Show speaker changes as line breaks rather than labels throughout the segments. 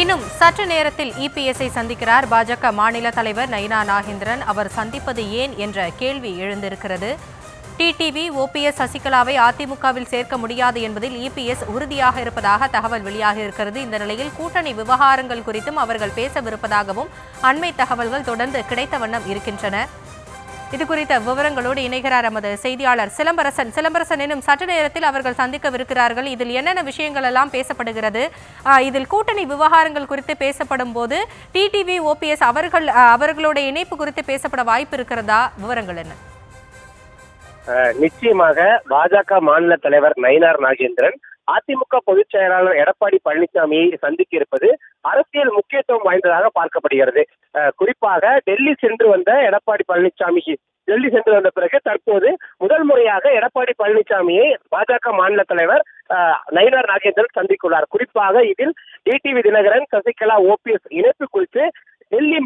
இன்னும் சற்று நேரத்தில் இபிஎஸ்ஐ சந்திக்கிறார் பாஜக மாநில தலைவர் நயினா நாகேந்திரன். அவர் சந்திப்பது ஏன் என்ற கேள்வி எழுந்திருக்கிறது. டிடிவி ஓபிஎஸ் சசிகலாவை அதிமுகவில் சேர்க்க முடியாது என்பதில் இபிஎஸ் உறுதியாக இருப்பதாக தகவல் வெளியாகியிருக்கிறது. இந்த நிலையில் கூட்டணி விவகாரங்கள் குறித்தும் அவர்கள் பேசவிருப்பதாகவும் அண்மை தகவல்கள் தொடர்ந்து கிடைத்த வண்ணம் இருக்கின்றன. இதுகுறித்த விவரங்களோடு இணைகிறார் எமது செய்தியாளர் சிலம்பரசன். இன்னும் சற்று நேரத்தில் அவர்கள் சந்திக்கவிருக்கிறார்கள். இதில் என்னென்ன விஷயங்கள் எல்லாம் பேசப்படுகிறது? இதில் கூட்டணி விவகாரங்கள் குறித்து பேசப்படும் போது டிடிவி ஓபிஎஸ் அவர்களுடைய இணைப்பு குறித்து பேசப்பட வாய்ப்பு இருக்கிறதா? விவரங்கள் என்ன?
நிச்சயமாக பாஜக மாநில தலைவர் நயினார் நாகேந்திரன் அதிமுக பொதுச் செயலாளர் எடப்பாடி பழனிசாமியை சந்திக்க இருப்பது அரசியல் முக்கியத்துவம் வாய்ந்ததாக பார்க்கப்படுகிறது. குறிப்பாக டெல்லி சென்று வந்த எடப்பாடி பழனிசாமி டெல்லி சென்று வந்த பிறகு தற்போது முதல் முறையாக எடப்பாடி பழனிசாமியை பாஜக மாநில தலைவர் நயினார் நாகேந்திரன் சந்தித்துள்ளார். குறிப்பாக இதில் டிடிவி தினகரன், சசிகலா, ஓபிஎஸ் இணைப்பு குறித்து டெல்லி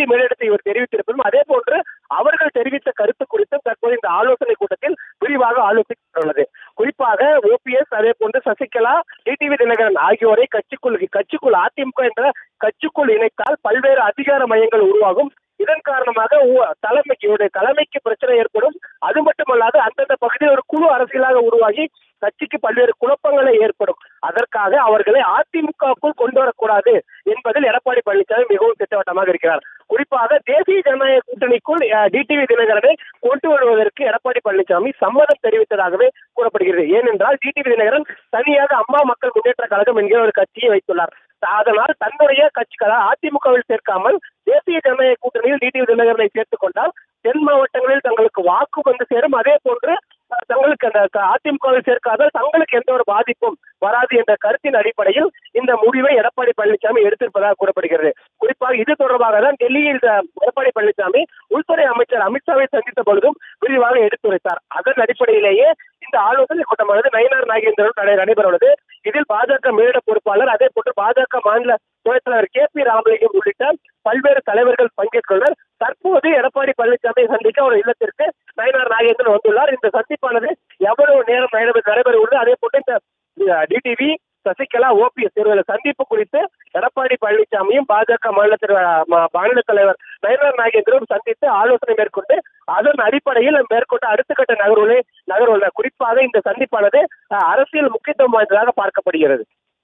மேலிடத்தை இவர் தெரிவித்திருப்பதும் அதே போன்று அவர்கள் தெரிவித்த கருத்து குறித்தும் தற்போது இந்த ஆலோசனை கூட்டத்தில் விரிவாக ஆலோசிக்கப்பட்டுள்ளது. குறிப்பாக ஓபிஎஸ் அதே போன்று சசிகலா, டிடிவி தினகரன் ஆகியோரை கட்சிக்குள் அதிமுக என்ற கட்சிக்குள் இணைத்தால் பல்வேறு அதிகார மையங்கள் உருவாகும். இதன் காரணமாக தலைமைக்கு பிரச்சனை ஏற்படும். அது மட்டுமல்லாது அந்தந்த பகுதியில் ஒரு குழு அரசியலாக உருவாகி கட்சிக்கு பல்வேறு குழப்பங்களை ஏற்படும். அதற்காக அவர்களை அதிமுகவுக்குள் கொண்டு வரக்கூடாது என்பதில் எடப்பாடி பழனிசாமி மிகவும் திட்டவட்டமாக இருக்கிறார். குறிப்பாக தேசிய ஜனநாயக கூட்டணிக்குள் டிடிவி தினகரனை கொண்டு வருவதற்கு எடப்பாடி பழனிசாமி சம்மதம் தெரிவித்ததாகவே கூறப்படுகிறது. ஏனென்றால் டிடிவி தினகரன் தனியாக அம்மா மக்கள் முன்னேற்ற கழகம் என்கிற ஒரு கட்சியை வைத்துள்ளார். அதனால் தன்னுடைய கட்சிகளை அதிமுகவில் சேர்க்காமல் தேசிய ஜனநாயக கூட்டணியில் டிடிவி தினகரனை சேர்த்துக் கொண்டால் தென் மாவட்டங்களில் தங்களுக்கு வாக்கு வந்து சேரும். அதே போன்று தங்களுக்கு அந்த அதிமுகவில் சேர்க்காதால் தங்களுக்கு எந்த ஒரு பாதிப்பும் வராது என்ற கருத்தின் அடிப்படையில் இந்த முடிவை எடப்பாடி பழனிசாமி எடுத்திருப்பதாக கூறப்படுகிறது. குறிப்பாக இது தொடர்பாக தான் டெல்லியில் எடப்பாடி பழனிசாமி உள்துறை அமைச்சர் அமித்ஷாவை சந்தித்த பொழுதும் விரிவாக எடுத்துரைத்தார். அதன் அடிப்படையிலேயே இந்த ஆலோசனை கூட்டமானது நயினார் நாகேந்திரன் நடைபெற உள்ளது. இதில் பாஜக மேலிட பொறுப்பாளர், அதே போன்று பாஜக மாநில துணைத் தலைவர் KP ராமலிங்கம் உள்ளிட்ட பல்வேறு தலைவர்கள் பங்கேற்றுள்ளனர். தற்போது எடப்பாடி பழனிசாமியை சந்திக்க ஒரு இல்லத்திற்கு நயினார் நாகேந்திரன் வந்துள்ளார். இந்த சந்திப்பானது எவ்வளவு நேரம் நடைபெற உள்ளது, அதே போன்று இந்த டிடிவி, சசிகலா, ஓபிஎஸ் இவர்களை சந்திப்பு குறித்து எடப்பாடி பழனிசாமியும் பாஜக மாநில தலைவர் நயினார் நாகேந்திரனும் சந்தித்து ஆலோசனை மேற்கொண்டு அதன் அடிப்படையில் மேற்கொண்டு அடுத்த கட்ட நகர்வுகளை குறிப்பாக இந்த சந்திப்பானது அரசியல் முக்கியத்துவம் வாய்ந்ததாக பார்க்கப்படுகிறது.